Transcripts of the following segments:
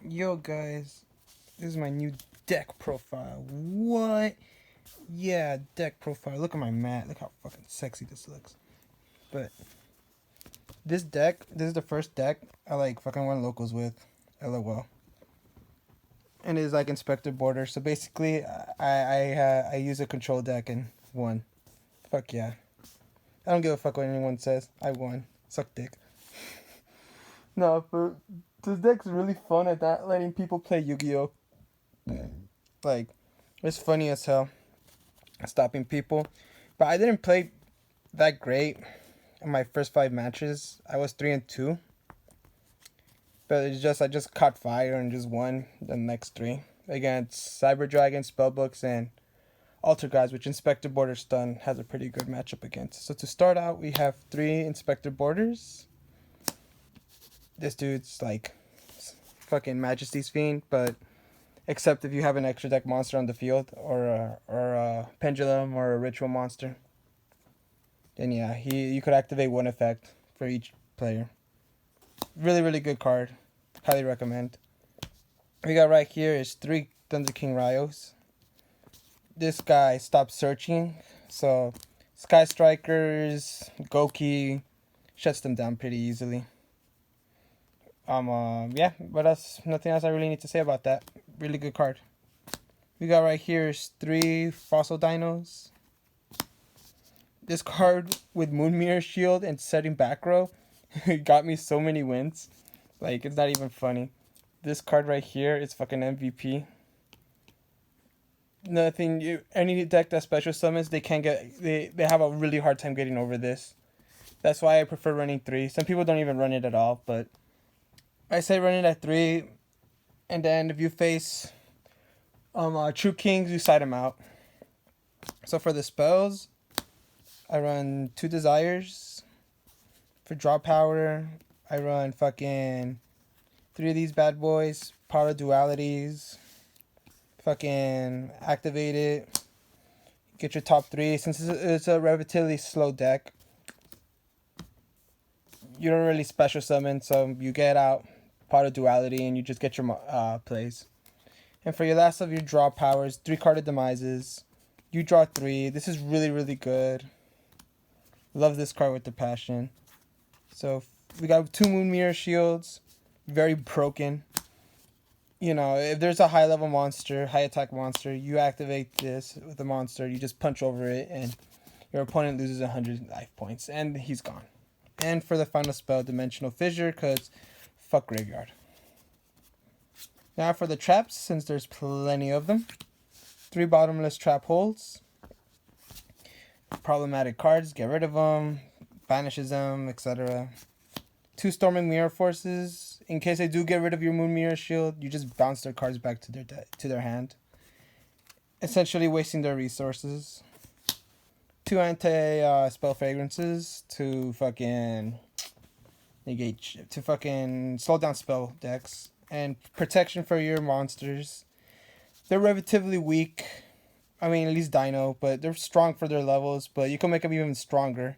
Yo guys, this is my new deck profile. What? Yeah, deck profile. Look at my mat. Look how fucking sexy this looks. But this is the first deck I like fucking won locals with. LOL. And it is like Inspector Border. So basically, I use a control deck and won. Fuck yeah. I don't give a fuck what anyone says. I won. Suck dick. No, but this deck's really fun at that, letting people play Yu-Gi-Oh. Like, it's funny as hell. Stopping people. But I didn't play that great in my first 5 matches. I was 3-2. But it's just I just caught fire and just won the next three against Cyber Dragon, Spellbooks, and Alter Guys, which Inspector Border Stun has a pretty good matchup against. So to start out, we have 3 Inspector Borders. This dude's like fucking Majesty's Fiend, but except if you have an extra deck monster on the field or a Pendulum or a Ritual monster, then yeah, you could activate one effect for each player. Really, really good card. Highly recommend. We got right here is 3 Thunder King Ryos. This guy stopped searching, so Sky Strikers, Goki shuts them down pretty easily. Yeah, what else? Nothing else I really need to say about that. Really good card. We got right here is 3 Fossil Dinos. This card with Moon Mirror Shield and setting back row got me so many wins. Like, it's not even funny. This card right here is fucking MVP. Any deck that special summons, they can't get, they have a really hard time getting over this. That's why I prefer running 3. Some people don't even run it at all, but I say run it at 3, and then if you face True Kings, you side them out. So for the spells, I run 2 Desires. For draw power, I run fucking 3 of these bad boys. Power Dualities. Fucking activate it. Get your top 3. Since it's a relatively slow deck, you don't really special summon, so you get out Pot of Duality and you just get your plays. And for your last of your draw powers, 3 carded demises. You draw 3. This is really, really good. Love this card with the passion. So we got 2 Moon Mirror Shields. Very broken. You know, if there's a high level monster, high attack monster, you activate this with the monster, you just punch over it, and your opponent loses 100 life points, and he's gone. And for the final spell, Dimensional Fissure, because fuck Graveyard. Now for the traps, since there's plenty of them. 3 Bottomless Trap Holes. Problematic cards, get rid of them, banishes them, etc. 2 Storming Mirror Forces. In case they do get rid of your Moon Mirror Shield, you just bounce their cards back to their hand. Essentially wasting their resources. 2 anti-spell fragrances to fucking negate, to fucking slow down spell decks. And protection for your monsters. They're relatively weak. I mean, at least Dino, but they're strong for their levels, but you can make them even stronger.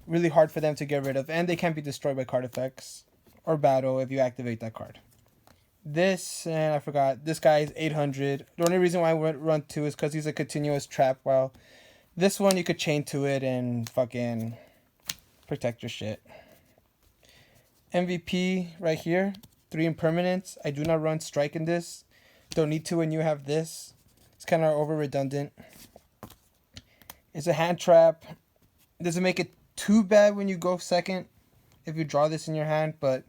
Really hard for them to get rid of, and they can't be destroyed by card effects or battle if you activate that card. This, and I forgot, this guy is 800. The only reason why I went run 2 is because he's a continuous trap, while this one you could chain to it and fucking protect your shit. MVP right here, 3 impermanents. I do not run strike in this. Don't need to when you have this. It's kind of over redundant. It's a hand trap. Doesn't make it too bad when you go second if you draw this in your hand, but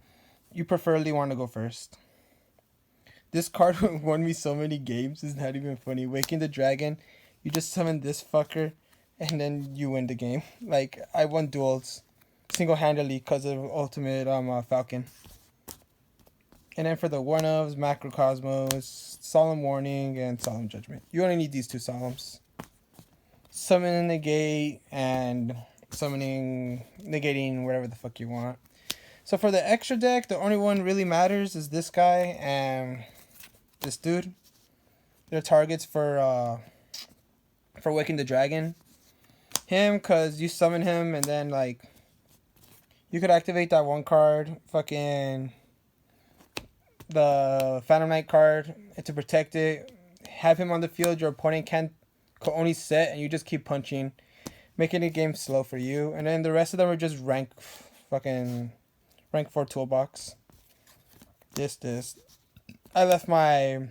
you preferably want to go first. This card won me so many games, it's not even funny. Waking the Dragon, you just summon this fucker, and then you win the game. Like, I won duels single-handedly because of Ultimate Falcon. And then for the one-ofs, Macrocosmos, Solemn Warning, and Solemn Judgment. You only need these 2 Solemns. Summon and negate, and negating whatever the fuck you want. So for the extra deck, the only one really matters is this guy and this dude. They're targets for Waking the Dragon. Him, cause you summon him and then like you could activate that one card, fucking the Phantom Knight card and to protect it. Have him on the field. Your opponent can only set, and you just keep punching, making the game slow for you. And then the rest of them are just rank 4 toolbox. This. I left my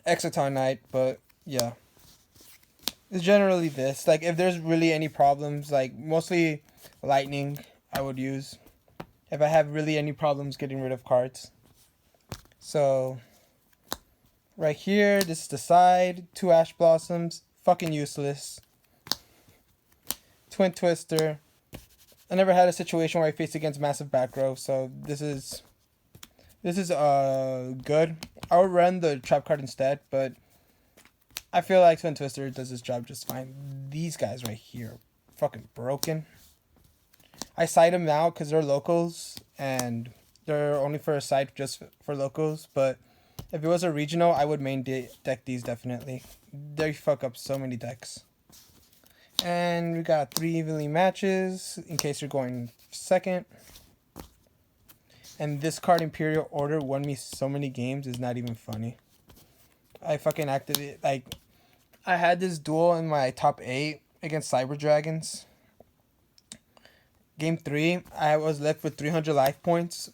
Exciton Knight, but yeah. It's generally this. Like, if there's really any problems, like, mostly Lightning I would use. If I have really any problems getting rid of cards. So, right here, this is the side. 2 Ash Blossoms. Fucking useless. Twin Twister. I never had a situation where I faced against massive back row, so this is good. I would run the trap card instead, but I feel like Twin Twister does his job just fine. These guys right here, fucking broken. I side them now because they're locals and they're only for a side just for locals. But if it was a regional, I would main deck these definitely. They fuck up so many decks. And we got 3 evenly matches in case you're going second. And this card, Imperial Order, won me so many games. It's not even funny. I fucking activated, like, I had this duel in my top 8 against Cyber Dragons. Game 3, I was left with 300 life points.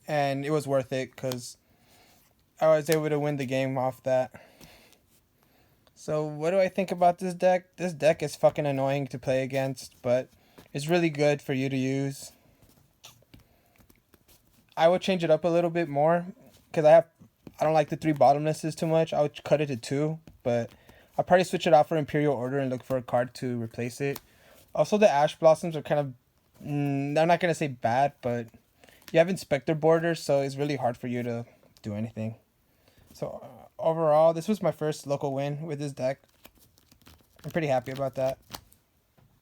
And it was worth it because I was able to win the game off that. So what do I think about this deck? This deck is fucking annoying to play against, but it's really good for you to use. I would change it up a little bit more because I don't like the 3 bottomlesses too much. I would cut it to 2, but I'll probably switch it out for Imperial Order and look for a card to replace it. Also, the Ash Blossoms are kind of, I'm not going to say bad, but you have Inspector Borders, so it's really hard for you to do anything. So overall, this was my first local win with this deck. I'm pretty happy about that.